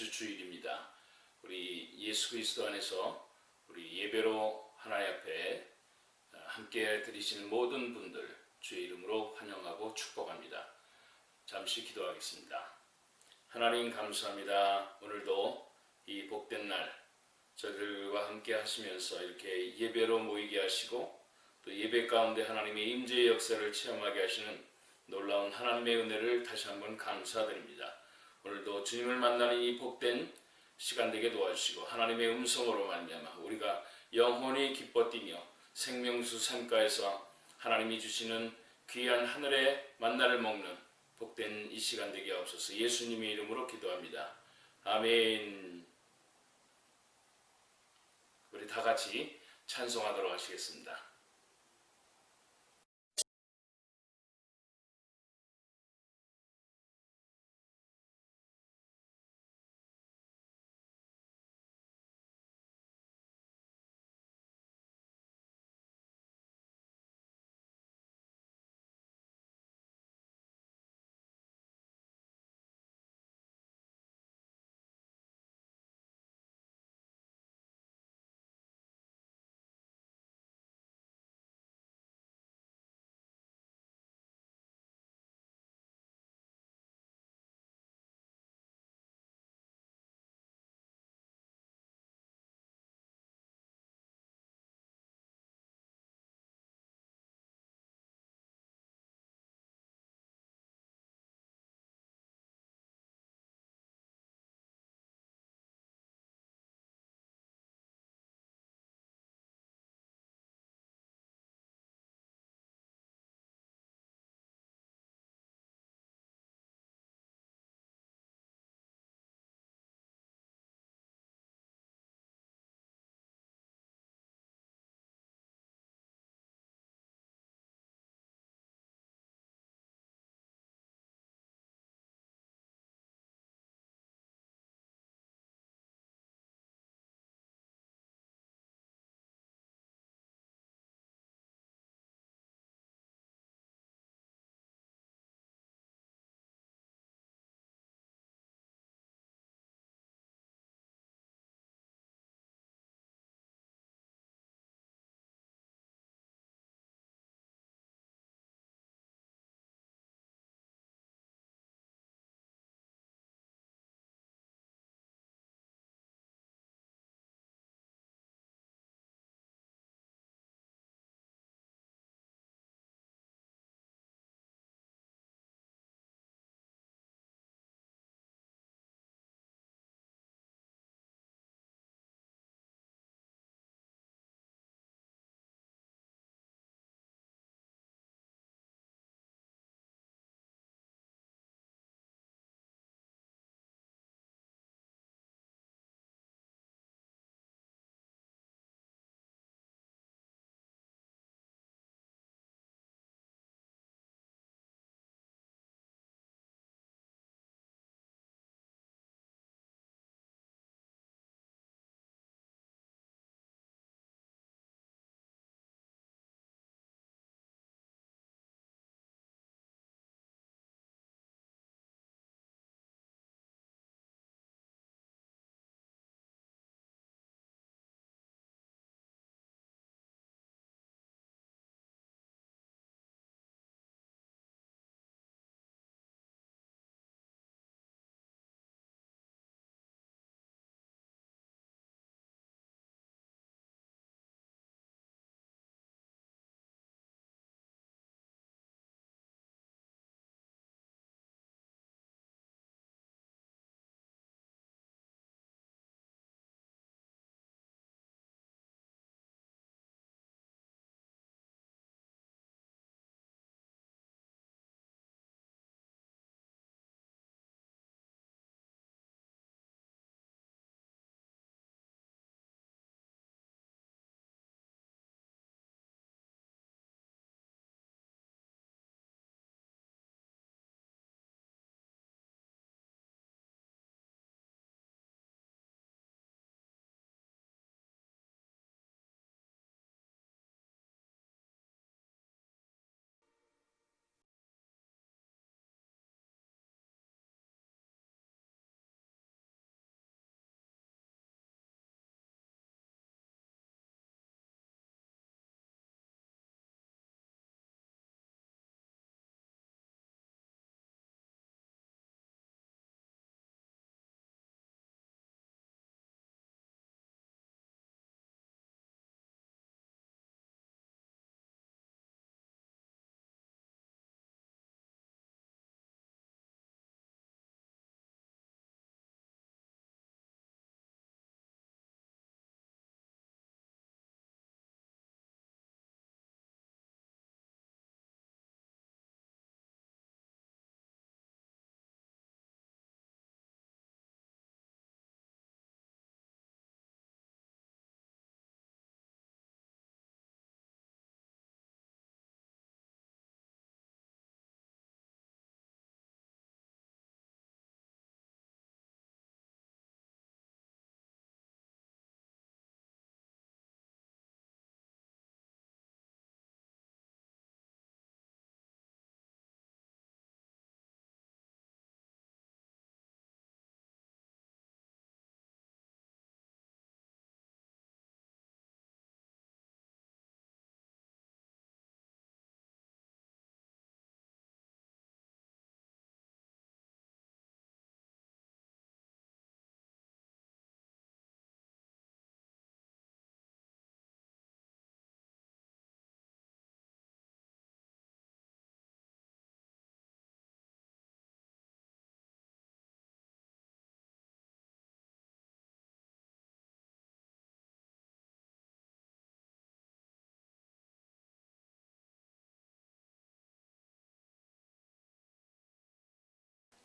주 주일입니다. 우리 예수 그리스도 안에서 우리 예배로 하나님 앞에 함께 드리시는 모든 분들 주의 이름으로 환영하고 축복합니다. 잠시 기도하겠습니다. 하나님 감사합니다. 오늘도 이 복된 날 저희들과 함께 하시면서 이렇게 예배로 모이게 하시고 또 예배 가운데 하나님의 임재의 역사를 체험하게 하시는 놀라운 하나님의 은혜를 다시 한번 감사드립니다. 오늘도 주님을 만나는 이 복된 시간 되게 도와주시고 하나님의 음성으로 말미암아 우리가 영원히 기뻐 뛰며 생명수 산가에서 하나님이 주시는 귀한 하늘의 만나를 먹는 복된 이 시간 되게 하옵소서. 예수님의 이름으로 기도합니다. 아멘. 우리 다 같이 찬송하도록 하시겠습니다.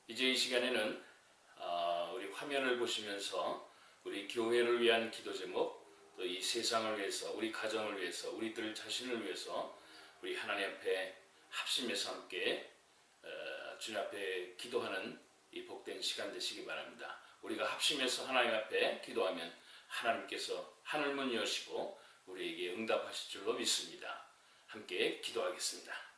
이제 이 시간에는 우리 화면을 보시면서 우리 교회를 위한 기도 제목, 또 이 세상을 위해서, 우리 가정을 위해서, 우리들 자신을 위해서 우리 하나님 앞에 합심해서 함께 주님 앞에 기도하는 이 복된 시간 되시기 바랍니다. 우리가 합심해서 하나님 앞에 기도하면 하나님께서 하늘문 여시고 우리에게 응답하실 줄로 믿습니다. 함께 기도하겠습니다.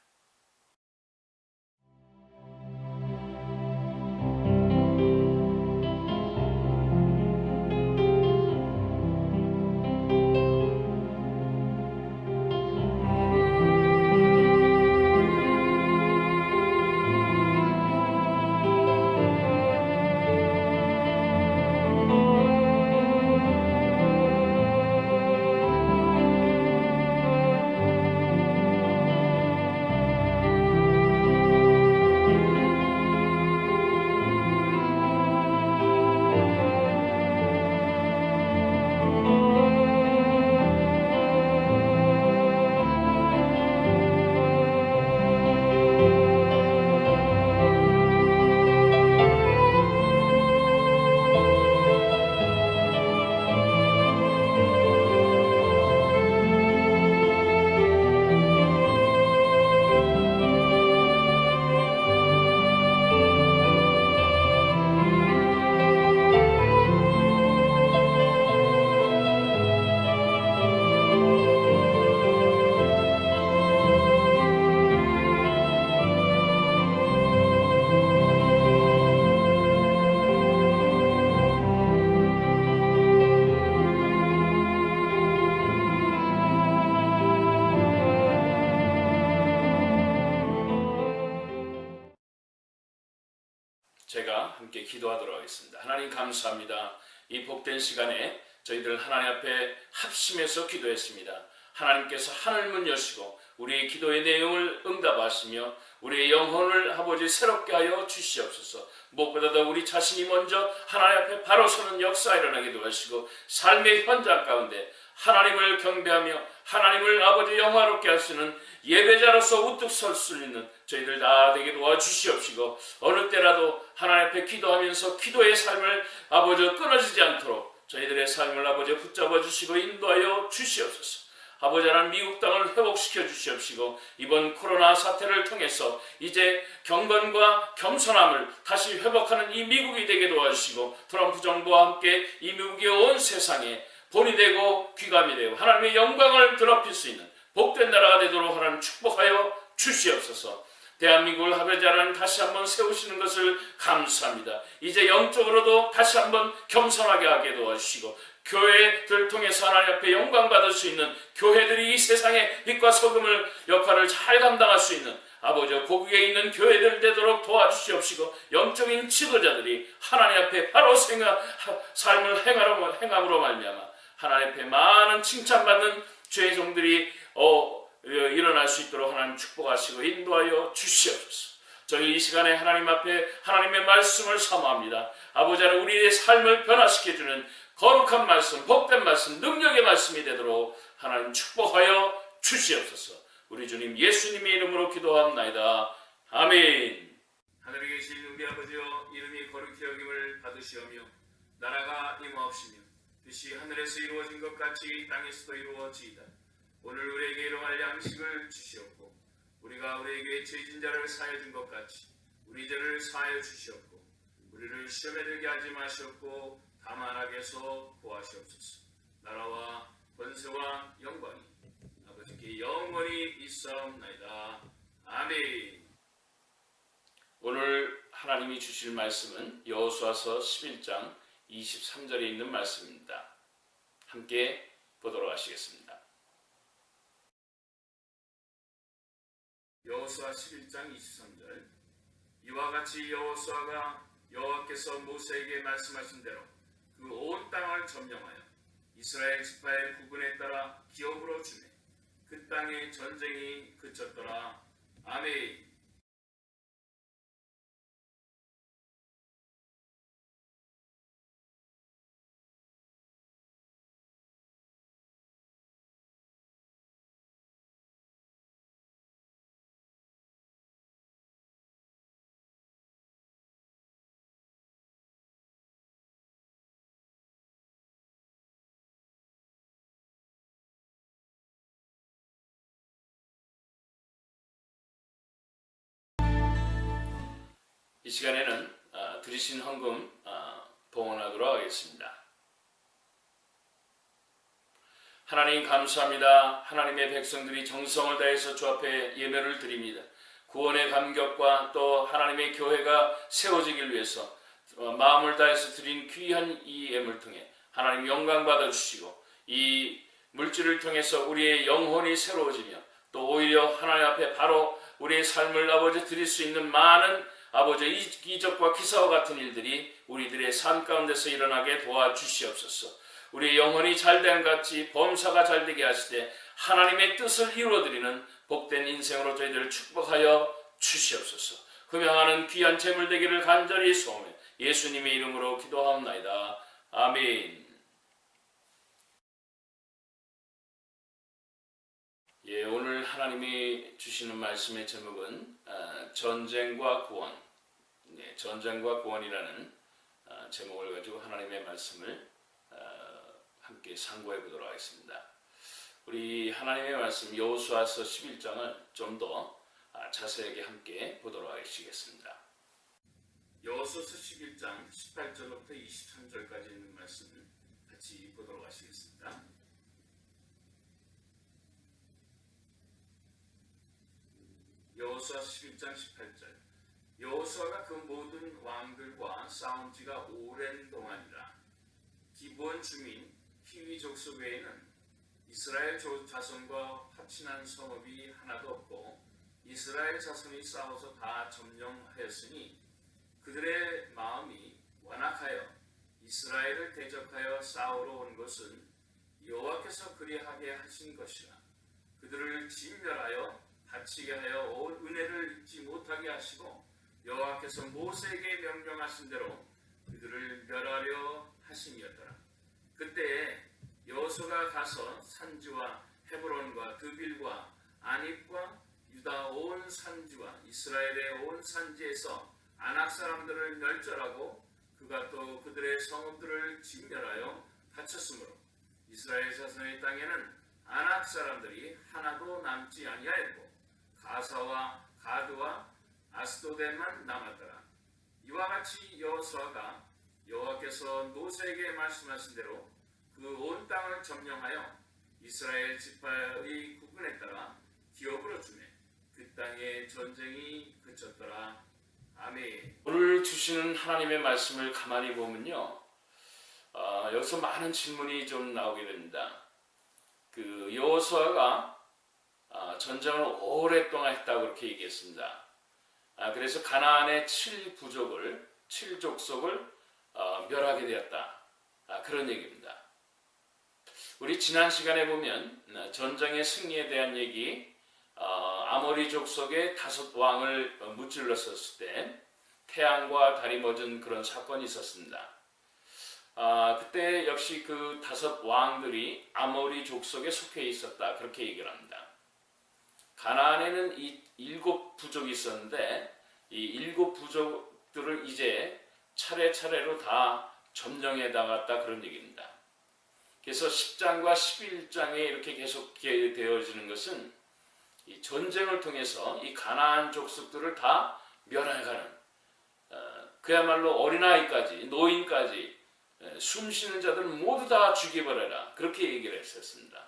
제가 함께 기도하도록 하겠습니다. 하나님 감사합니다. 이 복된 시간에 저희들 하나님 앞에 합심해서 기도했습니다. 하나님께서 하늘문 여시고 우리의 기도의 내용을 응답하시며 우리의 영혼을 아버지 새롭게 하여 주시옵소서. 무엇보다도 우리 자신이 먼저 하나님 앞에 바로 서는 역사 일어나게 도와주시고 삶의 현장 가운데 하나님을 경배하며 하나님을 아버지 영화롭게 하시는 예배자로서 우뚝 설 수 있는 저희들 다 되게 도와주시옵시고 어느 때라도 하나님 앞에 기도하면서 기도의 삶을 아버지 끊어지지 않도록 저희들의 삶을 아버지 붙잡아 주시고 인도하여 주시옵소서. 아버지 하나님 미국 땅을 회복시켜 주시옵시고 이번 코로나 사태를 통해서 이제 경건과 겸손함을 다시 회복하는 이 미국이 되게 도와주시고 트럼프 정부와 함께 이 미국이 온 세상에 본이 되고 귀감이 되고 하나님의 영광을 드러필 수 있는 복된 나라가 되도록 하나님 축복하여 주시옵소서. 대한민국을 아버지 하나님 다시 한번 세우시는 것을 감사합니다. 이제 영적으로도 다시 한번 겸손하게 하게 도와주시고 교회들 통해서 하나님 앞에 영광 받을 수 있는 교회들이 이 세상의 빛과 소금을 역할을 잘 감당할 수 있는 아버지 고국에 있는 교회들 되도록 도와주시옵시고 영적인 지도자들이 하나님 앞에 바로 삶을 행함으로 말미암아 하나님 앞에 많은 칭찬받는 죄의 종들이 일어날 수 있도록 하나님 축복하시고 인도하여 주시옵소서. 저희 이 시간에 하나님 앞에 하나님의 말씀을 사모합니다. 아버지 하나님 우리의 삶을 변화시켜주는 거룩한 말씀, 복된 말씀, 능력의 말씀이 되도록 하나님 축복하여 주시옵소서. 우리 주님 예수님의 이름으로 기도합나이다. 아멘. 하늘에 계신 우리 아버지여 이름이 거룩히 여김을 받으시오며 나라가 임하옵시며 뜻이 하늘에서 이루어진 것 같이 땅에서도 이루어지이다. 오늘 우리에게 일용할 양식을 주시옵고 우리가 우리에게 죄진 자를 사하여 준 것 같이 우리 죄를 사하여 주시옵고 우리를 시험에 들게 하지 마시옵고 다만 악에서 구하시옵소서. 나라와 권세와 영광이 아버지께 영원히 있사옵나이다. 아멘. 오늘 하나님이 주실 말씀은 여호수아서 11장 23절에 있는 말씀입니다. 함께 보도록 하시겠습니다. 여호수아 11장 23절. 이와 같이 여호수아가 여호와께서 모세에게 말씀하신 대로 그 온 땅을 점령하여 이스라엘 지파의 구분에 따라 기업으로 주매 그 땅의 전쟁이 그쳤더라. 아멘. 이 시간에는 드리신 헌금 봉헌하도록 하겠습니다. 하나님 감사합니다. 하나님의 백성들이 정성을 다해서 주 앞에 예배를 드립니다. 구원의 감격과 또 하나님의 교회가 세워지길 위해서 마음을 다해서 드린 귀한 이 예물 통해 하나님 영광 받아주시고 이 물질을 통해서 우리의 영혼이 새로워지며 또 오히려 하나님 앞에 바로 우리의 삶을 아버지 드릴 수 있는 많은 아버지 이적과 기사와 같은 일들이 우리들의 삶 가운데서 일어나게 도와주시옵소서. 우리의 영혼이 잘됨 같이 범사가 잘되게 하시되 하나님의 뜻을 이루어드리는 복된 인생으로 저희들을 축복하여 주시옵소서. 흠양하는 귀한 재물 되기를 간절히 소원해 예수님의 이름으로 기도하옵나이다. 아멘. 예, 오늘 하나님이 주시는 말씀의 제목은 전쟁과 구원, 전쟁과 구원이라는 제목을 가지고 하나님의 말씀을 함께 상고해 보도록 하겠습니다. 우리 하나님의 말씀 여호수아서 11장을 좀 더 자세하게 함께 보도록 하시겠습니다. 여호수아서 11장 18절부터 23절까지 있는 말씀을 같이 보도록 하시겠습니다. 여호수아 11장 18절. 여호수아가 그 모든 왕들과 싸운 지가 오랜 동안이라. 기브온 주민 히위 족속 외에는 이스라엘 자손과 합친한 성읍이 하나도 없고 이스라엘 자손이 싸워서 다 점령하였으니 그들의 마음이 완악하여 이스라엘을 대적하여 싸우러 온 것은 여호와께서 그리하게 하신 것이라. 그들을 진멸하여 다치게 하여 온 은혜를 잊지 못하게 하시고 여호와께서 모세에게 명령하신 대로 그들을 멸하려 하심이었더라. 그때에 여호수아가 가서 산지와 헤브론과 드빌과 아닙과 유다 온 산지와 이스라엘의 온 산지에서 아낙 사람들을 멸절하고 그가 또 그들의 성읍들을 진멸하여 다쳤으므로 이스라엘 자손의 땅에는 아낙 사람들이 하나도 남지 아니하였고 가사와 가드와 아스도데만 남았더라. 이와 같이 여호수아가 여호와께서 모세에게 말씀하신 대로 그 온 땅을 점령하여 이스라엘 지파의 구분에 따라 기업으로 주매 그 땅에 전쟁이 그쳤더라. 아멘. 오늘 주시는 하나님의 말씀을 가만히 보면요, 여기서 많은 질문이 좀 나오게 됩니다. 그 여호수아가 전쟁을 오랫동안 했다고 그렇게 얘기했습니다. 그래서 가나안의 7족속을 멸하게 되었다. 그런 얘기입니다. 우리 지난 시간에 보면 전쟁의 승리에 대한 얘기, 아모리 족속의 5왕을 무찔렀었을 때 태양과 달이 멎은 그런 사건이 있었습니다. 그때 역시 그 5왕들이 아모리 족속에 속해 있었다. 그렇게 얘기를 합니다. 가나안에는 이 7부족이 있었는데 이 7부족들을 이제 차례차례로 다 점령해 나갔다. 그런 얘기입니다. 그래서 10장과 11장에 이렇게 계속 되어지는 것은 이 전쟁을 통해서 이 가나안 족속들을 다 멸해가는, 그야말로 어린아이까지 노인까지 숨쉬는 자들 모두 다 죽여버려라. 그렇게 얘기를 했었습니다.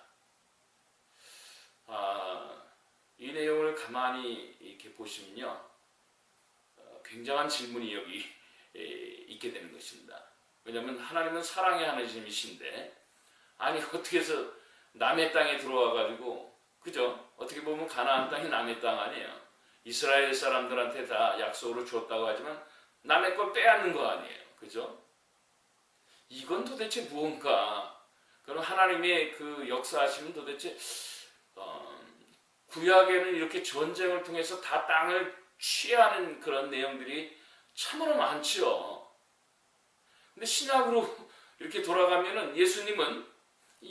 이 내용을 가만히 이렇게 보시면요, 굉장한 질문이 여기 있게 되는 것입니다. 왜냐하면 하나님은 사랑의 하나님이신데, 아니 어떻게 해서 남의 땅에 들어와 가지고, 그죠? 어떻게 보면 가나안 땅이 남의 땅 아니에요. 이스라엘 사람들한테 다 약속으로 줬다고 하지만 남의 걸 빼앗는 거 아니에요. 그죠? 이건 도대체 무언가? 그럼 하나님의 그 역사하시면 도대체 구약에는 이렇게 전쟁을 통해서 다 땅을 취하는 그런 내용들이 참으로 많죠. 근데 신약으로 이렇게 돌아가면은 예수님은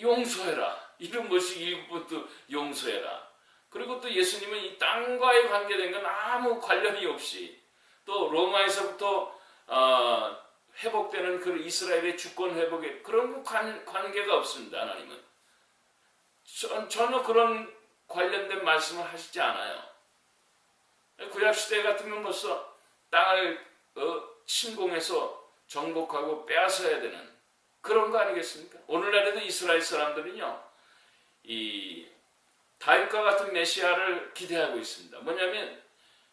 용서해라. 이런 것이 7번도 용서해라. 그리고 또 예수님은 이 땅과의 관계된 건 아무 관련이 없이 또 로마에서부터 회복되는 그 이스라엘의 주권 회복에 그런 관계가 없습니다. 하나님은 전혀 그런 관련된 말씀을 하시지 않아요. 구약시대 같으면 벌써 땅을 침공해서 정복하고 빼앗아야 되는 그런 거 아니겠습니까? 오늘날에도 이스라엘 사람들은요, 이 다윗과 같은 메시아를 기대하고 있습니다. 뭐냐면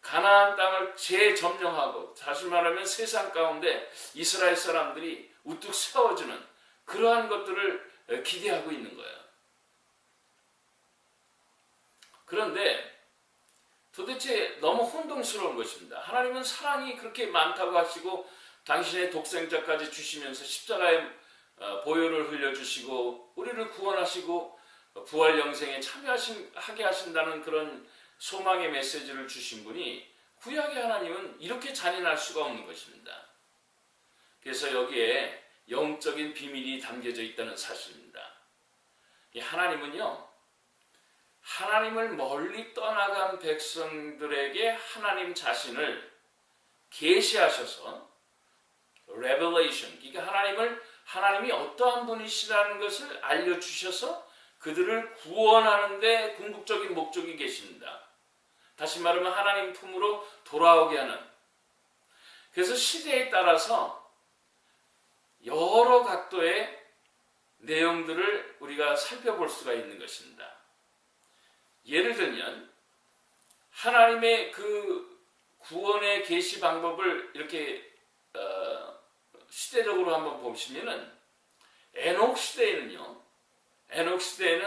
가나안 땅을 재점령하고, 다시 말하면 세상 가운데 이스라엘 사람들이 우뚝 세워주는 그러한 것들을 기대하고 있는 거예요. 그런데 도대체 너무 혼동스러운 것입니다. 하나님은 사랑이 그렇게 많다고 하시고 당신의 독생자까지 주시면서 십자가에 보혈을 흘려주시고 우리를 구원하시고 부활 영생에 참여하게 하신다는 그런 소망의 메시지를 주신 분이, 구약의 하나님은 이렇게 잔인할 수가 없는 것입니다. 그래서 여기에 영적인 비밀이 담겨져 있다는 사실입니다. 이 하나님은요, 하나님을 멀리 떠나간 백성들에게 하나님 자신을 계시하셔서, revelation, 그러니까 하나님이 어떠한 분이시라는 것을 알려주셔서 그들을 구원하는 데 궁극적인 목적이 계십니다. 다시 말하면 하나님 품으로 돌아오게 하는. 그래서 시대에 따라서 여러 각도의 내용들을 우리가 살펴볼 수가 있는 것입니다. 예를 들면 하나님의 그 구원의 계시 방법을 이렇게 시대적으로 한번 보시면은, 에녹 시대에는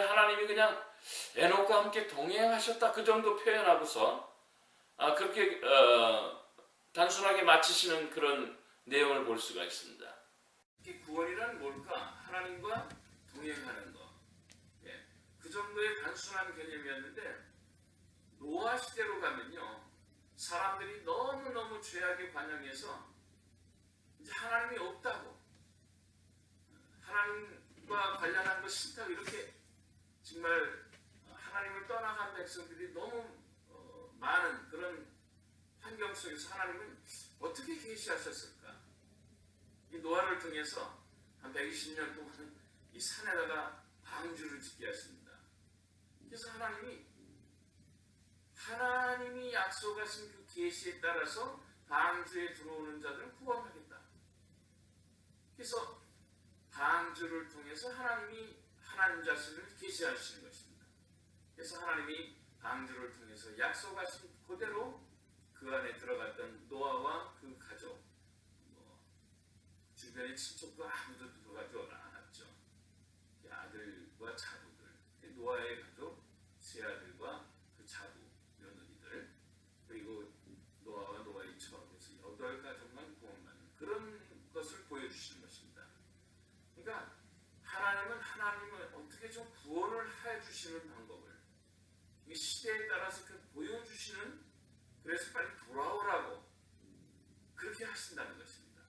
하나님이 그냥 에녹과 함께 동행하셨다, 그 정도 표현하고서 그렇게 단순하게 마치시는 그런 내용을 볼 수가 있습니다. 구원이란 뭘까? 하나님과 동행하는 것. 그 정도의 단순한 개념이었는데, 노아 시대로 가면요, 사람들이 너무너무 죄악에 관영해서 이제 하나님이 없다고, 하나님과 관련한 것 싫다고, 이렇게 정말 하나님을 떠나간 백성들이 너무 많은 그런 환경 속에서 하나님은 어떻게 계시하셨을까? 이 노아를 통해서 한 120년 동안 이 산에다가 방주를 짓게 하십니다. 그래서 하나님이 약속하신 그 계시에 따라서 방주에 들어오는 자들을 구원하겠다. 그래서 방주를 통해서 하나님이 하나님 자신을 계시하시는 것입니다. 그래서 하나님이 방주를 통해서 약속하신 그대로 그 안에 들어갔던 노아와 그 가족, 주변의 친척도 아무도 들어가지 않았죠. 아들과 자부들, 노아의 가족, 세 아들과 그 자부, 며느리들, 그리고 노아와 노아의 처음에서 8가족만 구원받는 그런 것을 보여주시는 것입니다. 그러니까 하나님은 어떻게 좀 구원을 해주시는 방법을, 이 시대에 따라서 그 보여주시는, 그래서 빨리 돌아오라고 그렇게 하신다는 것입니다.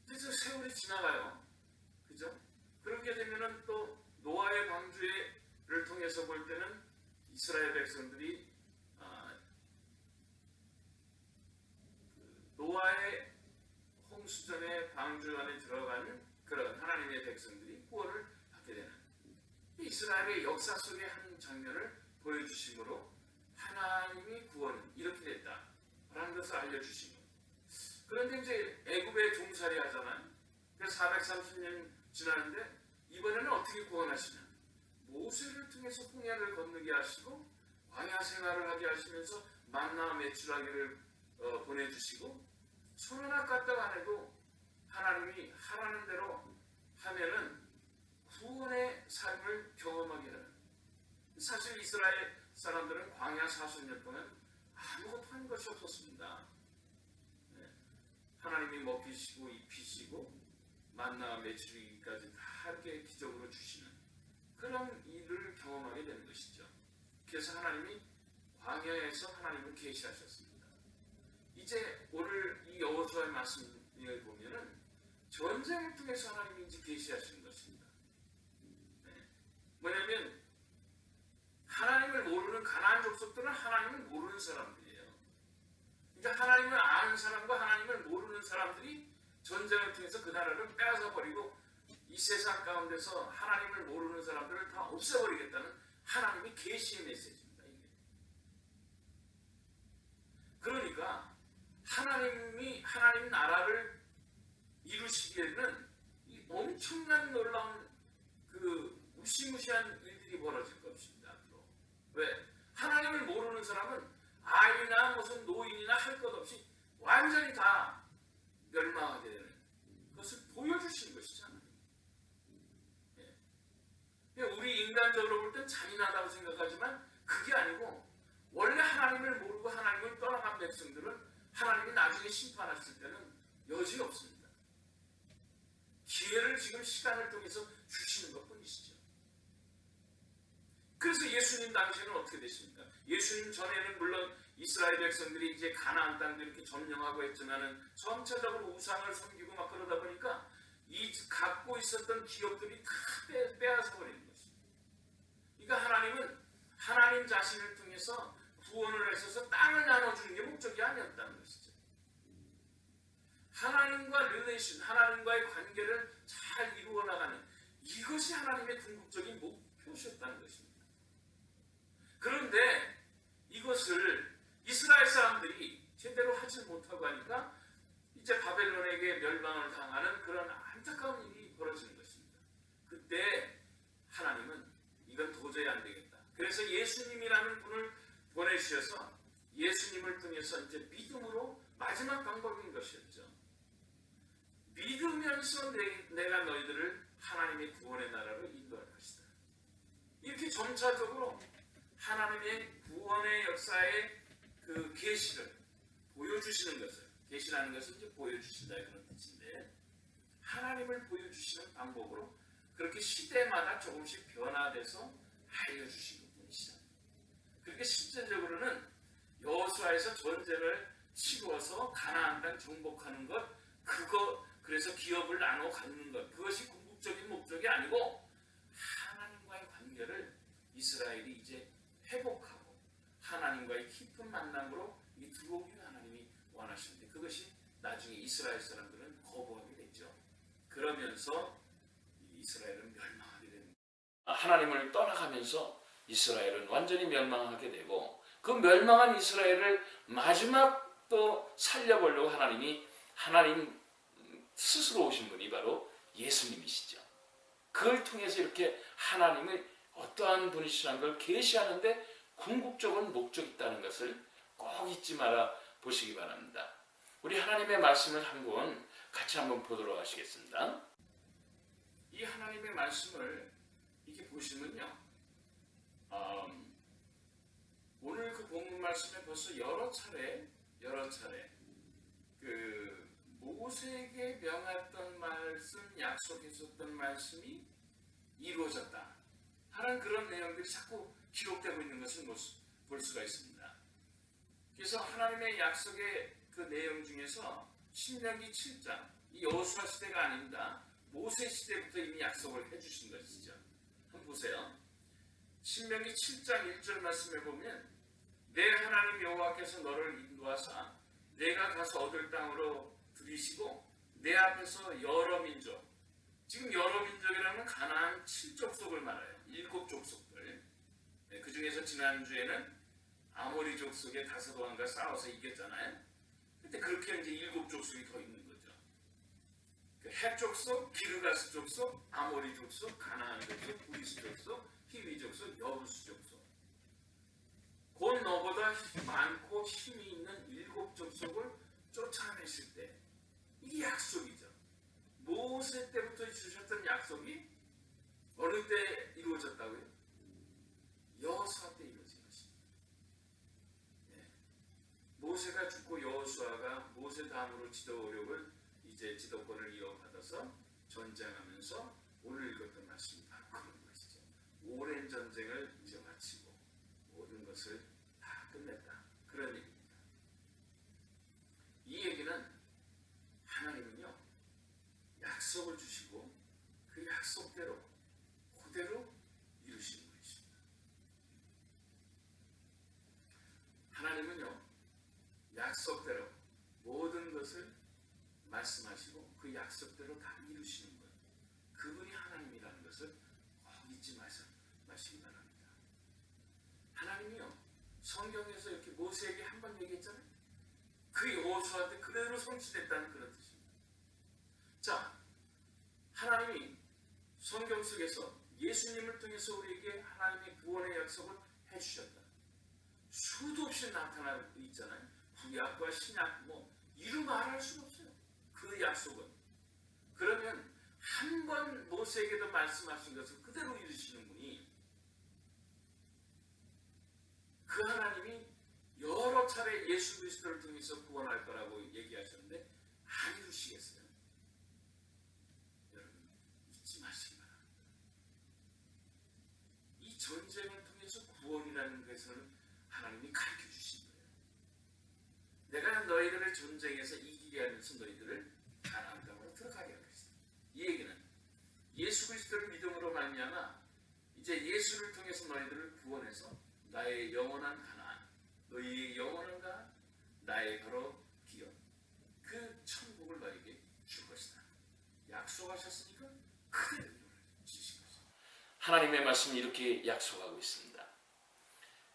그래서 세월이 지나가요. 그죠? 그렇게 되면은 또 노아의 방주를 통해서 볼 때는 이스라엘 백성들이 노아의 홍수전의 방주 안에 들어가는 그런 하나님의 백성들이 구원을 받게 되는, 이스라엘의 역사 속의 한 장면을 보여주심으로 하나님이 구원은 이렇게 됐다라는 것을 알려주신 것. 그런데 이제 애굽에 종살이 하잖아요. 그래서 430년 지나는데 이번에는 어떻게 구원하시냐? 모세를 통해서 홍해를 건너게 하시고 광야 생활을 하게 하시면서 만나 매출하기를 보내주시고, 손 하나 까딱 안 해도 하나님이 하라는 대로 하면은 구원의 삶을 경험하게 하는. 사실 이스라엘 사람들은 광야 40년 동안 아무것도 한 것이 없었습니다. 하나님이 먹이시고 입히시고 만나 매출하기까지 다 이렇게 기적으로 주시는 그런 일을 경험하게 되는 것이죠. 그래서 하나님이 광야에서 하나님을 계시하셨습니다. 이제 오늘 이 여호수아의 말씀을 보면은 전쟁을 통해서 하나님이 이제 계시하시는 것입니다. 뭐냐면 하나님을 모르는 가나안 족속들은 하나님을 모르는 사람들이에요. 그러니까 하나님을 아는 사람과 하나님을 모르는 사람들이 전쟁을 통해서 그 나라를 빼앗아 버리고 이 세상 가운데서 하나님을 모르는 사람들을 다 없애버리겠다는 하나님의 계시의 메시지입니다. 이게. 그러니까 하나님 나라를 이루시기에는 이 엄청난 놀라운 그 무시무시한 일들이 벌어질 것입니다. 앞으로. 왜? 하나님을 모르는 사람은 아이나 무슨 노인이나 할 것 없이 완전히 다 멸망하게 되는 그것을 보여주신 것이잖아요. 예. 우리 인간적으로 볼 땐 잔인하다고 생각하지만 그게 아니고 원래 하나님을 모르고 하나님을 떠나간 백성들은 하나님이 나중에 심판하실 때는 여지 없습니다. 기회를 지금 시간을 통해서 주시는 것뿐이시죠. 그래서 예수님 당시에는 어떻게 되십니까? 예수님 전에는 물론 이스라엘 백성들이 이제 가나안 땅도 이렇게 점령하고 했지만은 전체적으로 우상을 섬기고 막 그러다 보니까 이 갖고 있었던 기업들이 다 빼앗아 버리는 것입니다. 그러니까 하나님은 하나님 자신을 통해서 구원을 하셔서 땅을 나눠주는 게 목적이 아니었다는 것이죠. 하나님과 릴레이션, 하나님과의 관계를 잘 이루어 나가는 이것이 하나님의 궁극적인 목표셨다는 것입니다. 그런데 이것을 이스라엘 사람들이 제대로 하지 못하고 하니까 이제 바벨론에게 멸망을 당하는 그런 안타까운 일이 벌어지는 것입니다. 그때 하나님은 이건 도저히 안 되겠다. 그래서 예수님이라는 분을 보내주셔서 예수님을 통해서 이제 믿음으로 마지막 방법인 것이었죠. 믿으면서 내가 너희들을 하나님의 구원의 나라로 인도할 것이다. 이렇게 점차적으로 하나님의 구원의 역사의 그 계시를 보여주시는 것을, 계시라는 것은 이제 보여주신다 그런 뜻인데, 하나님을 보여주시는 방법으로 그렇게 시대마다 조금씩 변화돼서 알려주신 것뿐이시다. 그렇게 실제적으로는 여호수아에서 전쟁을 치루어서 가나안 땅 정복하는 것, 그래서 기업을 나눠 갖는 것, 그것이 궁극적인 목적이 아니고 하나님과의 관계를 이스라엘이 이제 회복하고 하나님과의 깊은 만남으로 이 들어오기를 하나님이 원하시는데, 그것이 나중에 이스라엘 사람들은 거부하게 됐죠. 그러면서 이스라엘은 멸망하게 됩니다. 하나님을 떠나가면서 이스라엘은 완전히 멸망하게 되고, 그 멸망한 이스라엘을 마지막 또 살려보려고 하나님 스스로 오신 분이 바로 예수님이시죠. 그걸 통해서 이렇게 하나님의 어떠한 분이시라는 걸 계시하는데 궁극적인 목적이 있다는 것을 꼭 잊지 말아 보시기 바랍니다. 우리 하나님의 말씀을 같이 한번 보도록 하시겠습니다. 이 하나님의 말씀을 이렇게 보시면요, 오늘 그 본문 말씀에 벌써 여러 차례 그 모세에게 명했던 말씀, 약속했었던 말씀이 이루어졌다 하는 그런 내용들이 자꾸 기록되고 있는 것을 볼 수가 있습니다. 그래서 하나님의 약속의 그 내용 중에서 신명기 7장, 이 여호수아 시대가 아닙니다. 모세 시대부터 이미 약속을 해주신 것이죠. 한번 보세요. 신명기 7장 1절 말씀에 보면, 내 하나님 여호와께서 너를 인도하사 내가 가서 얻을 땅으로 들이시고 내 앞에서 여러 민족, 지금 여러 민족이라면 가나안 7족속을 말해요. 7족속들. 그 중에서 지난주에는 아모리 족속의 다섯왕과 싸워서 이겼잖아요. 근데 그렇게 이제 7족속이 더 있는 거죠. 헷 족속, 기르가스 족속, 아모리 족속, 가나안 족속, 브리스 족속, 히위 족속, 여부스 족속. 곧 너보다 많고 힘이 있는 7족속을 쫓아내실 때, 이게 약속이죠. 모세 때부터 주셨던 약속이 어느 때 이루어졌다고요? 여호수아 때 이루어진 것입니다. 모세가 죽고 여호수아가 모세 다음으로 지도력을 이제 지도권을 이어받아서 전쟁하면서 오늘 읽었던 말씀이 바로 그런 것이죠. 오랜 전쟁을 이제 마치고 모든 것을 다 끝냈다, 그런 얘기입니다. 이 얘기는 하나님은요, 약속을 주시고 그 약속대로 그대로 이루시는 분이십니다. 하나님은요, 약속대로 모든 것을 말씀하시고 그 약속대로 다 이루시는 분, 그분이 하나님이라는 것을 꼭 잊지 마시기 바랍니다. 하나님이요, 성경에서 이렇게 모세에게 한 번 얘기했잖아요. 그 그 여호수아한테 그대로 성취됐다는 그런 뜻입니다. 자, 하나님이 성경 속에서 예수님을 통해서 우리에게 하나님의 구원의 약속을 해주셨다. 수도 없이 나타나고 있잖아요. 구약과 신약 이루 말할 수가 없어요. 그 약속은. 그러면 한 번 모세에게도 말씀하신 것을 그대로 이루시는 분이, 그 하나님이 여러 차례 예수 그리스도를 통해서 구원할 거라고 얘기하셨는데 안 이루시겠어요? 여러분 잊지 마시기 바랍니다. 이 전쟁을 통해서 구원이라는 것을 하나님이 가르쳐 주신 거예요. 내가 너희들의 전쟁에서 이기게 하면서 너희들을 가나안 땅으로 들어가게 할 것이다. 이 얘기는 예수 그리스도를 믿음으로 말미암아 이제 예수를 통해서 너희들을 구원해서 나의 영원한 가나안, 너희의 영원한 가나안, 나의 바로 기업, 그 천국을 너에게 줄 것이다. 약속하셨으니까 그대로 주실 것이다. 하나님의 말씀이 이렇게 약속하고 있습니다.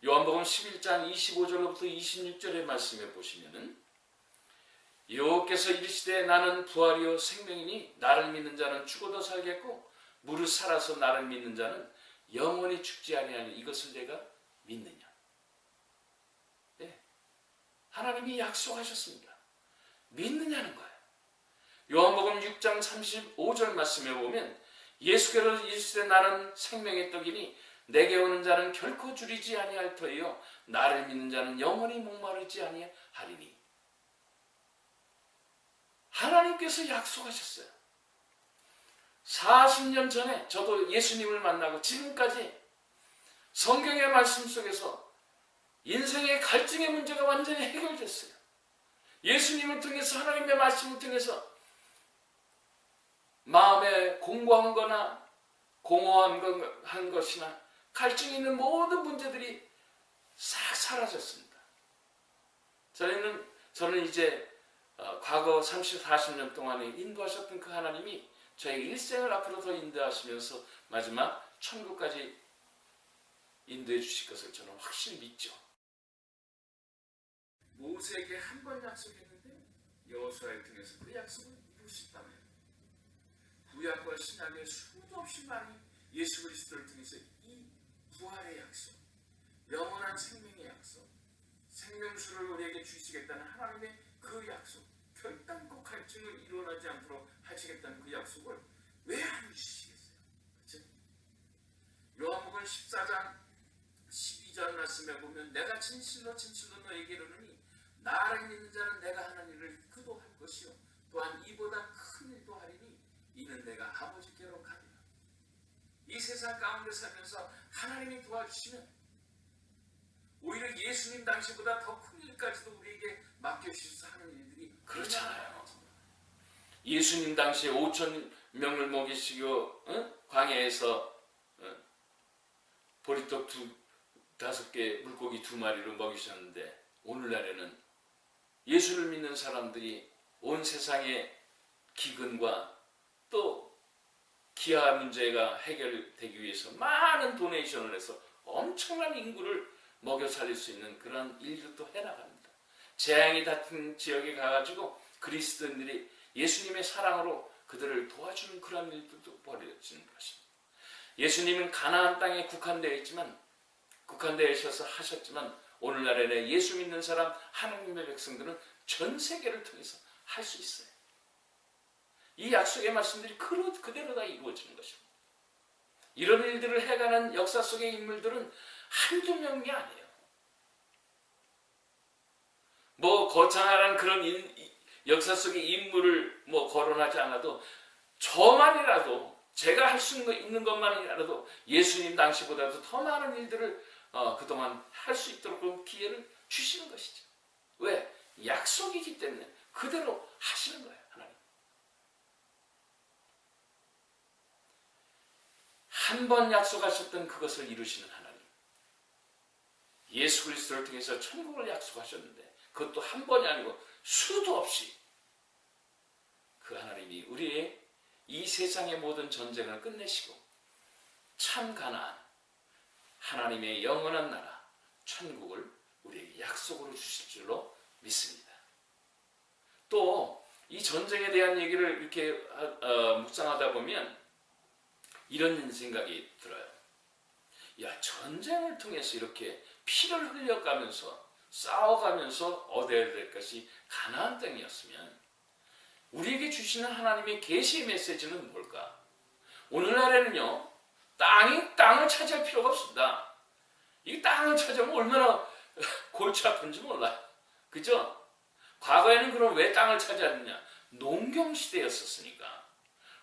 요한복음 11장 25절로부터 26절의 말씀에 보시면은, 여호와께서 이르시되 나는 부활이요 생명이니 나를 믿는 자는 죽어도 살겠고 무릇 살아서 나를 믿는 자는 영원히 죽지 아니하니 이것을 내가 믿느냐. 네. 하나님이 약속하셨습니다. 믿느냐는 거예요. 요한복음 6장 35절 말씀에 보면 예수께서 이르시되 나는 생명의 떡이니 내게 오는 자는 결코 줄이지 아니할 터이요 나를 믿는 자는 영원히 목마르지 아니하리니. 하나님께서 약속하셨어요. 40년 전에 저도 예수님을 만나고 지금까지 성경의 말씀 속에서 인생의 갈증의 문제가 완전히 해결됐어요. 예수님을 통해서, 하나님의 말씀을 통해서 마음에 공고한 거나 공허한 것이나 갈증이 있는 모든 문제들이 싹 사라졌습니다. 저는 이제 과거 30, 40년 동안에 인도하셨던 그 하나님이 저의 일생을 앞으로 더 인도하시면서 마지막 천국까지 인도해 주실 것을 저는 확실히 믿죠. 모세에게 한 번 약속했는데 여호수아를 통해서 그 약속을 이루셨다면, 구약과 신약의 수도 없이 많이 예수 그리스도를 통해서 이 부활의 약속, 영원한 생명의 약속, 생명수를 우리에게 주시겠다는 하나님의 그 약속, 결단코 갈증을 일어나지 않도록 하시겠다는 그 약속을 왜 안 주시겠어요? 그렇죠? 요한복음 14장 12절 말씀에 보면 내가 진실로 너에게 이르노니 나를 믿는 자는 내가 하는 일을 그도 할 것이요 또한 이보다 큰 일도 하리니 이는 내가 아버지께로 가리라. 이 세상 가운데 살면서 하나님이 도와주시면 오히려 예수님 당시보다 더 큰 일까지도 우리에게 맡겨주셔서 하는 일들이 그렇잖아요. 예수님 당시에 5천 명을 먹이시고 광야에서 보리떡 5개, 물고기 2마리로 먹이셨는데, 오늘날에는 예수를 믿는 사람들이 온 세상의 기근과 또 기아 문제가 해결되기 위해서 많은 도네이션을 해서 엄청난 인구를 먹여 살릴 수 있는 그런 일들도 해나갑니다. 재앙이 닿은 지역에 가가지고 그리스도인들이 예수님의 사랑으로 그들을 도와주는 그런 일들도 벌어지는 것입니다. 예수님은 가나안 땅에 국한되어 있어서 하셨지만 오늘날에는 예수 믿는 사람, 하나님의 백성들은 전 세계를 통해서 할 수 있어요. 이 약속의 말씀들이 그대로 다 이루어지는 것입니다. 이런 일들을 해가는 역사 속의 인물들은 한두 명이 아니에요. 거창한 그런 역사 속의 인물을 거론하지 않아도 저만이라도, 제가 할 수 있는 것만이라도 예수님 당시보다도 더 많은 일들을 그동안 할 수 있도록 기회를 주시는 것이죠. 왜? 약속이기 때문에 그대로 하시는 거예요. 하나님. 한 번 약속하셨던 그것을 이루시는 하나님. 예수 그리스도를 통해서 천국을 약속하셨는데 그것도 한 번이 아니고 수도 없이 그 하나님이 우리의 이 세상의 모든 전쟁을 끝내시고 참 가나안, 하나님의 영원한 나라, 천국을 우리에게 약속으로 주실 줄로 믿습니다. 또 이 전쟁에 대한 얘기를 이렇게 묵상하다 보면 이런 생각이 들어요. 야, 전쟁을 통해서 이렇게 피를 흘려가면서 싸워가면서 얻어야 될 것이 가나안 땅이었으면 우리에게 주시는 하나님의 계시의 메시지는 뭘까? 오늘날에는요, 땅을 차지할 필요가 없습니다. 이 땅을 차지하면 얼마나 골치 아픈지 몰라요. 그죠? 과거에는 그럼 왜 땅을 차지하느냐? 농경시대였었으니까.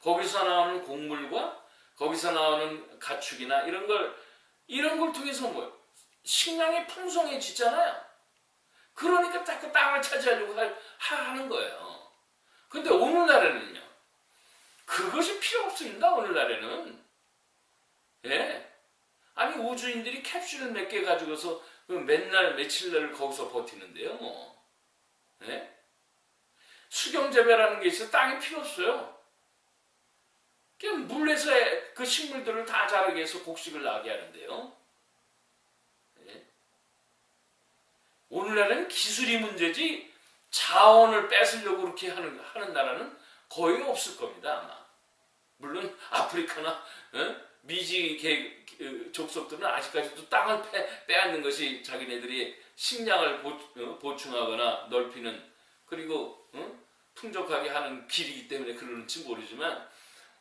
거기서 나오는 곡물과 거기서 나오는 가축이나 이런 걸 통해서 식량이 풍성해지잖아요. 그러니까 딱 그 땅을 차지하려고 하는 거예요. 근데 오늘날에는요, 그것이 필요 없습니다. 오늘날에는. 예. 아니, 우주인들이 캡슐 몇 개 가지고서 맨날 며칠날 거기서 버티는데요, 뭐. 예? 수경재배라는 게 있어. 땅이 필요 없어요. 그냥 물에서 그 식물들을 다 자라게 해서 곡식을 나게 하는데요. 예? 오늘날은 기술이 문제지 자원을 뺏으려고 그렇게 하는 나라는 거의 없을 겁니다, 아마. 물론 아프리카나 미지 족속들은 아직까지도 땅을 빼앗는 것이 자기네들이 식량을 보충하거나 넓히는, 그리고 풍족하게 하는 길이기 때문에 그러는지 모르지만,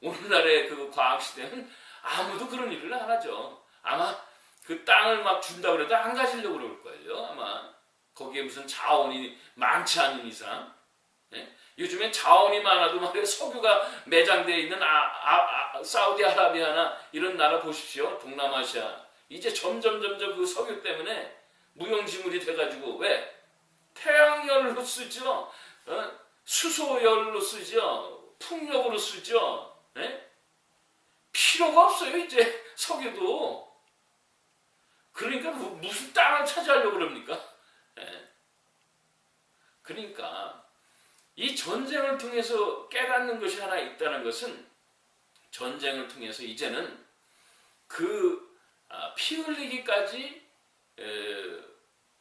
오늘날의 그 과학시대는 아무도 그런 일을 안 하죠. 아마 그 땅을 막 준다고 해도 안 가지려고 그럴 거예요, 아마. 거기에 무슨 자원이 많지 않은 이상. 예? 요즘엔 자원이 많아도 말이에요, 석유가 매장되어 있는 사우디아라비아나 이런 나라 보십시오. 동남아시아. 이제 점점 그 석유 때문에 무용지물이 돼가지고, 왜? 태양열로 쓰죠. 수소열로 쓰죠. 풍력으로 쓰죠. 예? 필요가 없어요, 이제 석유도. 그러니까 무슨 땅을 차지하려고 그럽니까? 예? 그러니까 이 전쟁을 통해서 깨닫는 것이 하나 있다는 것은, 전쟁을 통해서 이제는 피 흘리기까지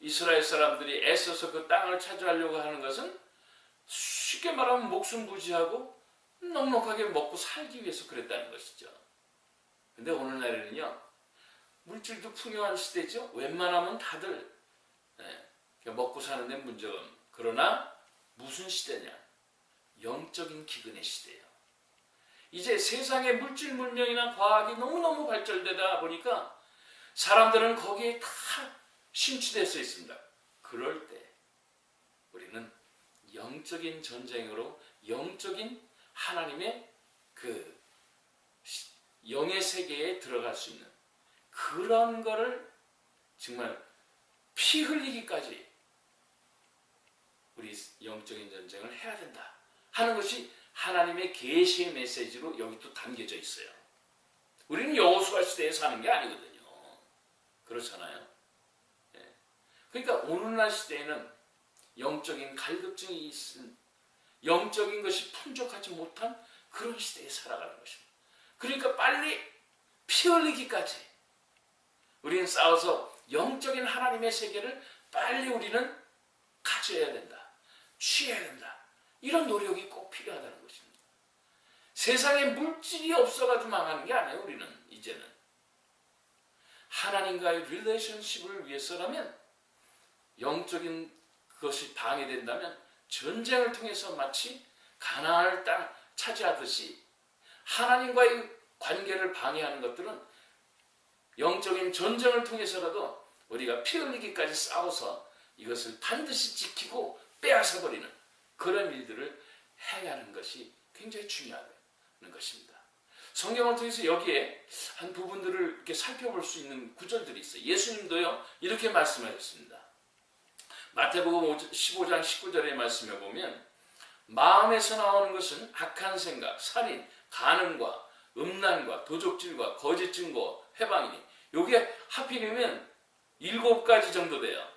이스라엘 사람들이 애써서 그 땅을 차지하려고 하는 것은 쉽게 말하면 목숨 부지하고 넉넉하게 먹고 살기 위해서 그랬다는 것이죠. 근데 오늘날에는요, 물질도 풍요한 시대죠. 웬만하면 다들 먹고 사는 데 문제가 없는. 그러나 무슨 시대냐? 영적인 기근의 시대예요. 이제 세상의 물질 문명이나 과학이 너무너무 발전되다 보니까 사람들은 거기에 다 심취돼서 있습니다. 그럴 때 우리는 영적인 전쟁으로 영적인 하나님의 그 영의 세계에 들어갈 수 있는 그런 거를 정말 피 흘리기까지 우리 영적인 전쟁을 해야 된다 하는 것이 하나님의 계시의 메시지로 여기 또 담겨져 있어요. 우리는 여호수아 시대에 사는 게 아니거든요. 그렇잖아요. 예. 그러니까 오늘날 시대에는 영적인 갈급증이 있은, 영적인 것이 풍족하지 못한 그런 시대에 살아가는 것입니다. 그러니까 빨리 피 흘리기까지 우리는 싸워서 영적인 하나님의 세계를 빨리 우리는 가져야 된다. 취해야 된다. 이런 노력이 꼭 필요하다는 것입니다. 세상에 물질이 없어가지고 망하는 게 아니에요. 우리는 이제는 하나님과의 릴레이션십을 위해서라면, 영적인 것이 방해된다면 전쟁을 통해서 마치 가나안 땅 차지하듯이 하나님과의 관계를 방해하는 것들은 영적인 전쟁을 통해서라도 우리가 피 흘리기까지 싸워서 이것을 반드시 지키고 빼앗아버리는 그런 일들을 해야 하는 것이 굉장히 중요하다는 것입니다. 성경을 통해서 여기에 한 부분들을 이렇게 살펴볼 수 있는 구절들이 있어요. 예수님도요 이렇게 말씀하셨습니다. 마태복음 15장 19절의 말씀에 보면, 마음에서 나오는 것은 악한 생각, 살인, 간음과 음란과 도적질과 거짓 증거, 해방이니, 요게 하필이면 7가지 정도 돼요.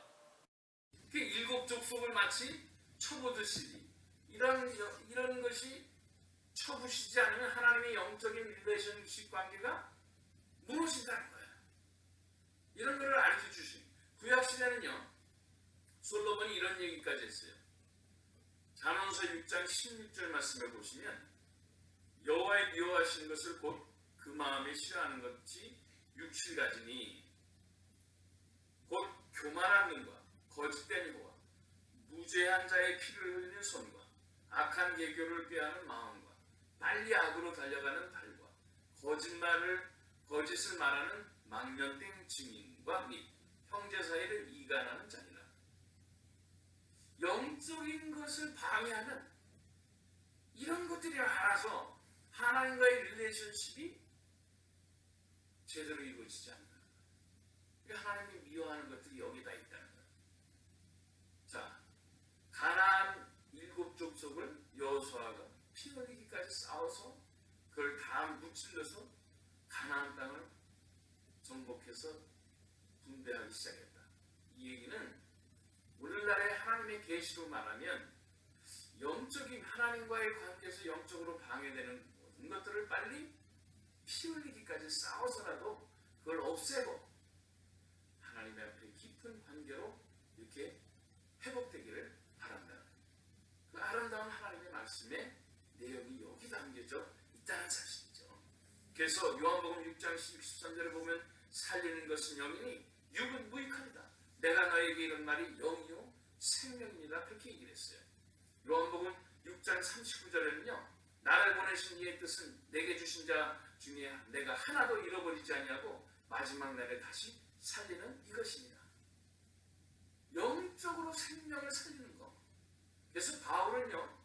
그 7족속을 마치 쳐보듯이 이런 것이 쳐부시지 않으면 하나님의 영적인 릴레이션십 관계가 무너진다는 거예요. 이런 것을 알려 주신 구약시대는요, 솔로몬이 이런 얘기까지 했어요. 잠언서 6장 16절 말씀에 보시면 여호와의 미워하시는 것을 곧 그 마음에 싫어하는 것이 육칠가지니 곧 교만한 눈과 거짓된 혀와 무죄한 자의 피를 흘리는 손과 악한 계교를 꾀하는 마음과 빨리 악으로 달려가는 발과 거짓을 말하는 망령된 증인과 및 형제 사이를 이간하는 자니라. 영적인 것을 방해하는 이런 것들이 많아서 하나님과의 릴레이션십이 제대로 이루어지지 않는 거예요. 그러니까 하나님이 미워하는 것들이 여기다 있다는 거예요. 자, 가나안 7족속을 여호수아가 피 흘리기까지 싸워서 그걸 다 무찔러서 가나안 땅을 정복해서 분배하기 시작했다. 이 얘기는 오늘날의 하나님의 계시로 말하면 영적인 하나님과의 관계에서 영적으로 방해되는 모든 것들을 빨리 피 흘리기까지 싸워서라도 그걸 없애고 하나님 앞에 깊은 관계로 이렇게 회복되기를 바란다. 그 아름다운 하나님의 말씀에 내용이 여기 담겨져 있다는 사실이죠. 그래서 요한복음 6장 13절에 보면 살리는 것은 영이니 육은 무익하리다. 내가 너에게 이런 말이 영이요 생명입니다. 그렇게 얘기를 했어요. 요한복음 6장 39절에는요. 나를 보내신 이의 뜻은 내게 주신 자 중에 내가 하나도 잃어버리지 아니하고 마지막 날에 다시 살리는 이것입니다. 영적으로 생명을 살리는 것. 그래서 바울은요.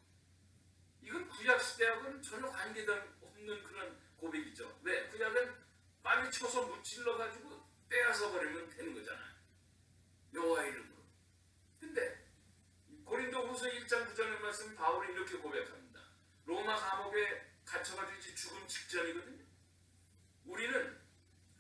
이건 구약시대하고는 전혀 관계가 없는 그런 고백이죠. 왜? 구약은 빨리 쳐서 무찔러가지고 떼어서 버리면 되는 거잖아요. 여호와 이름으로. 근데 고린도후서 1장 9절의 말씀 바울이 이렇게 고백합니다. 로마 감옥에 갇혀가지고 이제 죽음 직전이거든요. 우리는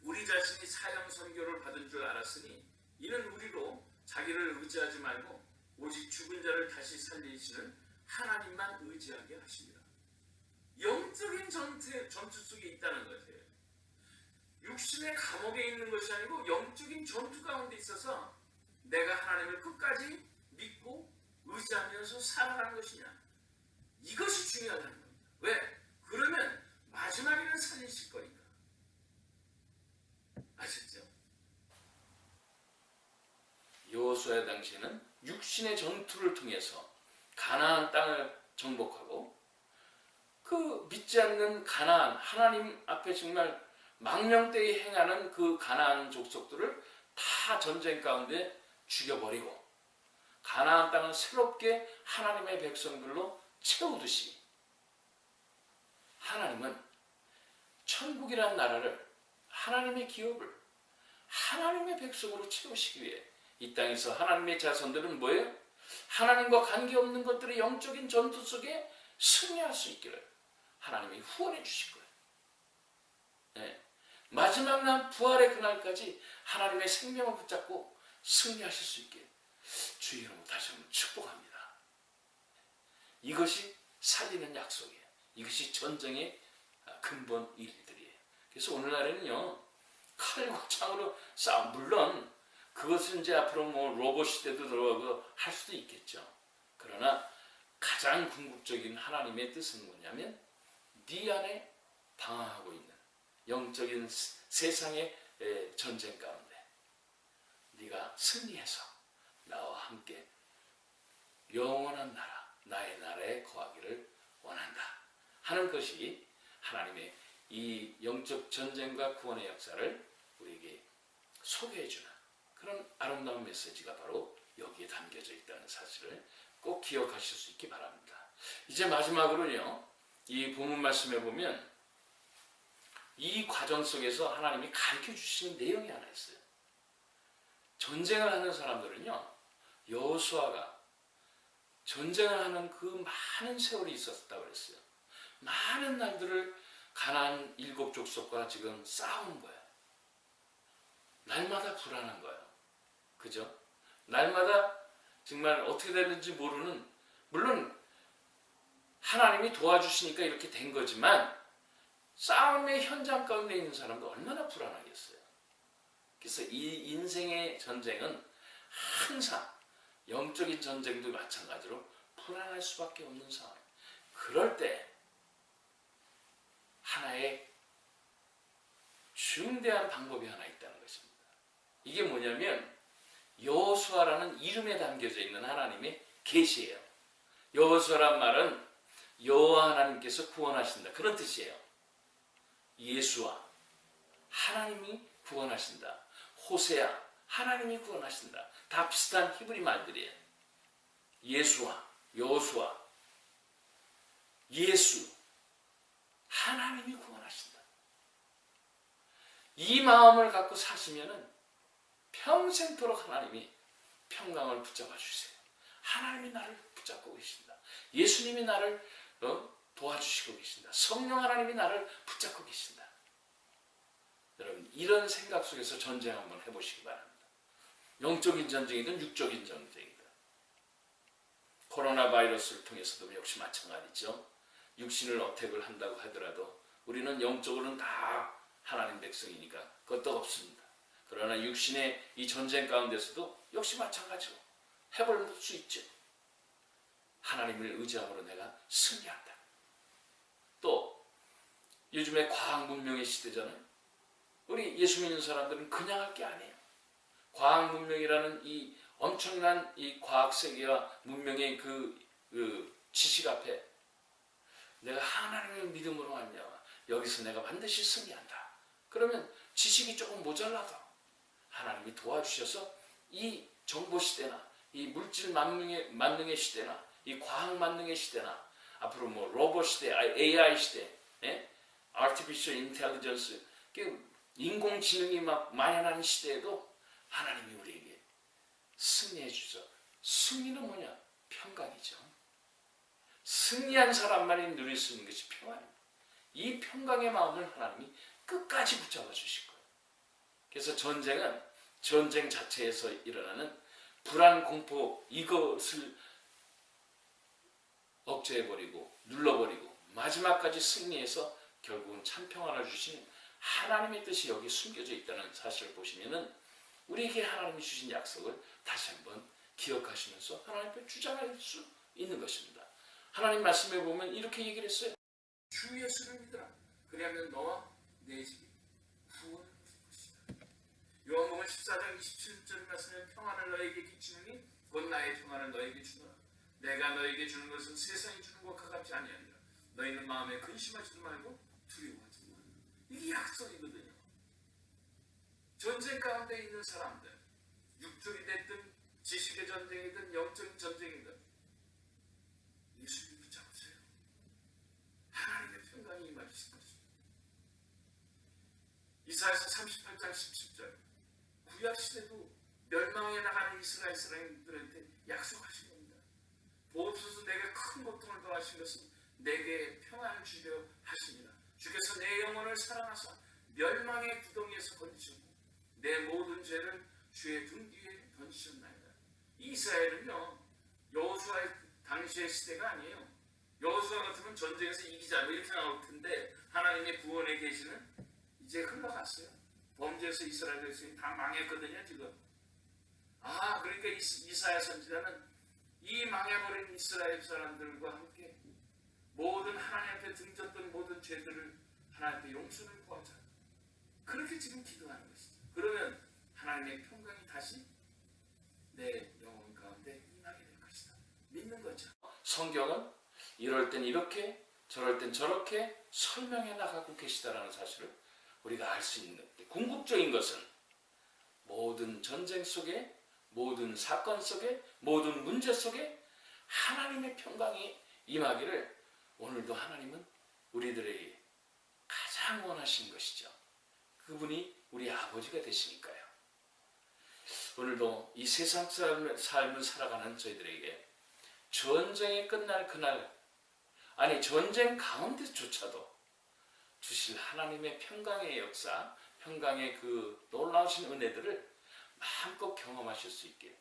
우리 자신이 사형 선고를 받은 줄 알았으니 이는 우리로 자기를 의지하지 말고 오직 죽은 자를 다시 살리시는 하나님만 의지하게 하십니다. 영적인 전투 속에 있다는 것이에요. 육신의 감옥에 있는 것이 아니고 영적인 전투 가운데 있어서 내가 하나님을 끝까지 믿고 의지하면서 살아가는 것이냐. 이것이 중요하다는 겁니다. 왜? 그러면 마지막에는 살리실 거니까. 아셨죠? 여호수아 당시에는 육신의 전투를 통해서 가나안 땅을 정복하고 그 믿지 않는 가나안 하나님 앞에 정말 망령되이 행하는 그 가나안 족속들을 다 전쟁 가운데 죽여버리고 가나안 땅을 새롭게 하나님의 백성들로 채우듯이 하나님은 천국이라는 나라를 하나님의 기업을 하나님의 백성으로 채우시기 위해 이 땅에서 하나님의 자손들은 뭐예요? 하나님과 관계없는 것들의 영적인 전투 속에 승리할 수 있기를 하나님이 후원해 주실 거예요. 네. 마지막 날 부활의 그날까지 하나님의 생명을 붙잡고 승리하실 수 있게 주의 이름으로 다시 한번 축복합니다. 이것이 살리는 약속이에요. 이것이 전쟁의 근본 일들이에요. 그래서 오늘날에는요 칼과 창으로 싸움, 물론 그것은 이제 앞으로 뭐 로봇 시대도 들어가고 할 수도 있겠죠. 그러나 가장 궁극적인 하나님의 뜻은 뭐냐면 네 안에 방황하고 있는 영적인 세상의 전쟁 가운데 네가 승리해서 나와 함께 영원한 나라, 나의 나라에 거하기를 원한다 하는 것이 하나님의 이 영적 전쟁과 구원의 역사를 우리에게 소개해주는 그런 아름다운 메시지가 바로 여기에 담겨져 있다는 사실을 꼭 기억하실 수 있기 바랍니다. 이제 마지막으로요, 이 본문 말씀에 보면 이 과정 속에서 하나님이 가르쳐 주시는 내용이 하나 있어요. 전쟁을 하는 사람들은요, 여호수아가 전쟁을 하는 그 많은 세월이 있었다고 그랬어요. 많은 날들을 가나안 7족속과 지금 싸우는 거예요. 날마다 불안한 거예요. 그죠? 날마다 정말 어떻게 되는지 모르는, 물론 하나님이 도와주시니까 이렇게 된 거지만 싸움의 현장 가운데 있는 사람도 얼마나 불안하겠어요. 그래서 이 인생의 전쟁은 항상 영적인 전쟁도 마찬가지로 불안할 수밖에 없는 상황. 그럴 때 하나의 중대한 방법이 하나 있다는 것입니다. 이게 뭐냐면 여호수아라는 이름에 담겨져 있는 하나님의 계시예요. 여호수아란 말은 여호와 하나님께서 구원하신다, 그런 뜻이에요. 예수와 하나님이 구원하신다, 호세아 하나님이 구원하신다, 다 비슷한 히브리 말들이에요. 예수와 여호수아, 예수 하나님이 구원하신다. 이 마음을 갖고 사시면은 평생토록 하나님이 평강을 붙잡아 주세요. 하나님이 나를 붙잡고 계신다. 예수님이 나를 도와주시고 계신다. 성령 하나님이 나를 붙잡고 계신다. 여러분, 이런 생각 속에서 전쟁 한번 해보시기 바랍니다. 영적인 전쟁이든 육적인 전쟁이든. 코로나 바이러스를 통해서도 역시 마찬가지죠. 육신을 어택을 한다고 하더라도 우리는 영적으로는 다 하나님 백성이니까 끄떡없습니다. 그러나 육신의 이 전쟁 가운데서도 역시 마찬가지로 해볼 수 있죠. 하나님을 의지함으로 내가 승리한다. 또 요즘에 과학 문명의 시대잖아요. 우리 예수 믿는 사람들은 그냥 할 게 아니에요. 과학 문명이라는 이 엄청난 이 과학 세계와 문명의 그 지식 앞에 내가 하나님의 믿음으로 말미암아 여기서 내가 반드시 승리한다. 그러면 지식이 조금 모자라도 하나님이 도와주셔서 이 정보 시대나 이 물질 만능의 시대나 이 과학 만능의 시대나 앞으로 뭐 로봇 시대, AI 시대, Artificial Intelligence, 인공지능이 막 만연하는 시대에도 하나님이 우리에게 승리해 주셔서, 승리는 뭐냐? 평강이죠. 승리한 사람만이 누릴 수 있는 것이 평안입니다. 이 평강의 마음을 하나님이 끝까지 붙잡아 주실 거예요. 그래서 전쟁은 전쟁 자체에서 일어나는 불안, 공포, 이것을 억제해버리고 눌러버리고 마지막까지 승리해서 결국은 참 평안을 주시는 하나님의 뜻이 여기 숨겨져 있다는 사실을 보시면은 우리에게 하나님이 주신 약속을 다시 한번 기억하시면서 하나님 앞에 주장할 수 있는 것입니다. 하나님 말씀에 보면 이렇게 얘기를 했어요. 주 예수를 믿으라. 그리하면 너와 내 집이 구원을 얻을 것이다. 요한복음 14장 27절 말씀에 평안을 너에게 끼치느니 곧 나의 평안을 너에게 주노라. 내가 너에게 주는 것은 세상이 주는 것과 같지 아니하니라. 너희는 마음에 근심하지도 말고 두려워하지도 말라. 이게 약속이거든요. 전쟁 가운데 있는 사람들, 육적이 됐든 지식의 전쟁이든 영적인 전쟁이든 예수님 붙잡으세요. 하나님의 평강이 임하실 것입니다. 이사야서 38장 17절, 구약시대도 멸망에 나가는 이스라엘 사람들한테 약속하신 겁니다. 보옵소서, 내게 큰 고통을 더하신 것은 내게 평안을 주려 하시니라. 주께서 내 영혼을 사랑하사 멸망의 구덩이에서 건지셨고 내 모든 죄를 주의 등 뒤에 던지셨나이다. 이스라엘은요, 여호수아의 당시의 시대가 아니에요. 여호수아 같으면 전쟁에서 이기자 이렇게 나올 텐데 하나님의 구원의 계시는 이제 흘러갔어요. 범죄에서 이스라엘 백성이 다 망했거든요 지금. 그러니까 이사야 선지자는 이 망해버린 이스라엘 사람들과 함께 모든 하나님 앞에 등졌던 모든 죄들을 하나님 앞에 용서를 구하자, 그렇게 지금 기도하는 것이죠. 그러면 하나님의 평강이 다시 내 영혼 가운데 임하게 될 것이다. 믿는 거죠. 성경은 이럴 땐 이렇게 저럴 땐 저렇게 설명해 나가고 계시다라는 사실을 우리가 알 수 있는, 궁극적인 것은 모든 전쟁 속에, 모든 사건 속에, 모든 문제 속에 하나님의 평강이 임하기를 오늘도 하나님은 우리들에게 가장 원하시는 것이죠. 그분이 우리 아버지가 되시니까요. 오늘도 이 세상 삶을 살아가는 저희들에게 전쟁이 끝날 그날, 아니 전쟁 가운데조차도 주실 하나님의 평강의 역사, 평강의 그 놀라우신 은혜들을 마음껏 경험하실 수 있게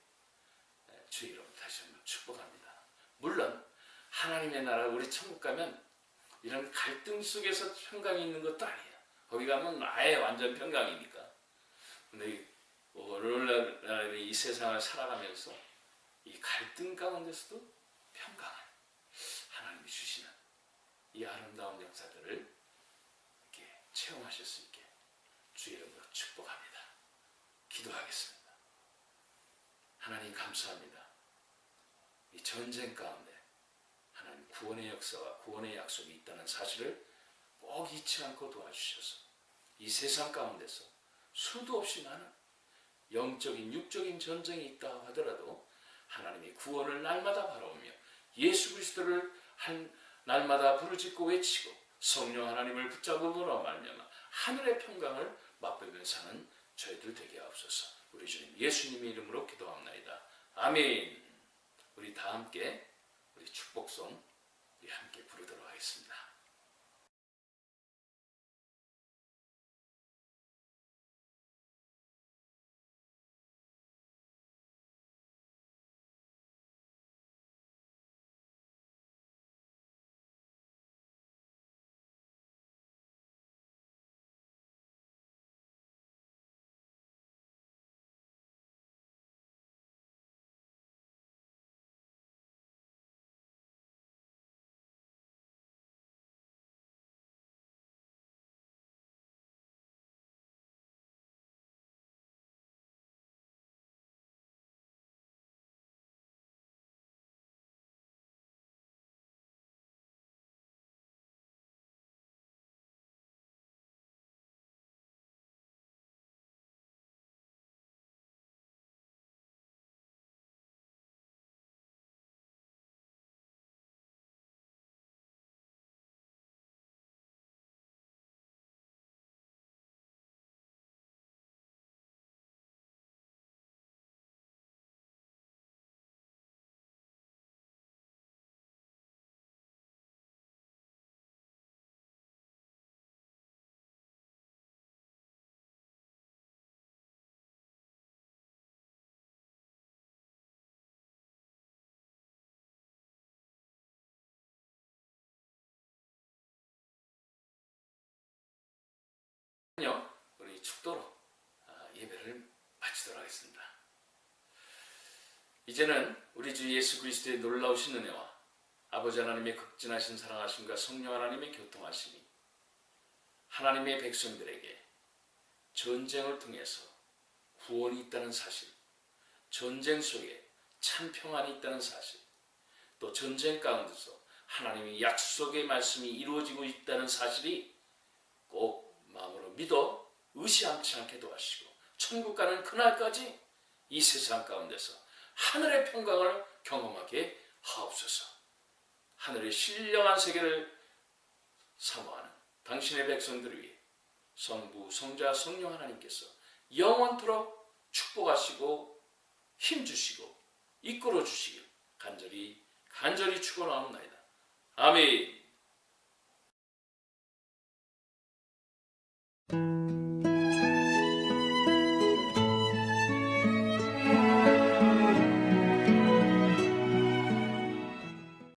주 이름으로 다시 한번 축복합니다. 물론 하나님의 나라, 우리 천국 가면 이런 갈등 속에서 평강이 있는 것도 아니에요. 거기 가면 아예 완전 평강이니까. 근데 오늘날 이 세상을 살아가면서 이 갈등 가운데서도 평강을 하나님이 주시는 이 아름다운 역사들을 이렇게 체험하실 수 있게 주의 이름으로 축복합니다. 기도하겠습니다. 하나님 감사합니다. 이 전쟁 가운데 하나님 구원의 역사와 구원의 약속이 있다는 사실을 꼭 잊지 않고 도와주셔서 이 세상 가운데서 수도 없이 많은 영적인 육적인 전쟁이 있다 하더라도 하나님의 구원을 날마다 바라보며 예수 그리스도를 날마다 부르짖고 외치고 성령 하나님을 붙잡음으로 말미암아 하늘의 평강을 맛보며 사는 저희들 되게 하옵소서. 우리 주님 예수님의 이름으로 기도합나이다. 아멘. 우리 다 함께 우리 축복송 우리 함께 부르도록 하겠습니다. 우리 축도로 예배를 마치도록 하겠습니다. 이제는 우리 주 예수 그리스도의 놀라우신 은혜와 아버지 하나님의 극진하신 사랑하심과 성령 하나님의 교통하심이 하나님의 백성들에게 전쟁을 통해서 구원이 있다는 사실, 전쟁 속에 참 평안이 있다는 사실, 또 전쟁 가운데서 하나님의 약속의 말씀이 이루어지고 있다는 사실이 꼭 마음으로 믿어 의심치 않게 도와주시고 천국 가는 그날까지 이 세상 가운데서 하늘의 평강을 경험하게 하옵소서. 하늘의 신령한 세계를 사모하는 당신의 백성들을 위해 성부, 성자, 성령 하나님께서 영원토록 축복하시고 힘주시고 이끌어 주시길 간절히 축원하옵나이다. 아멘.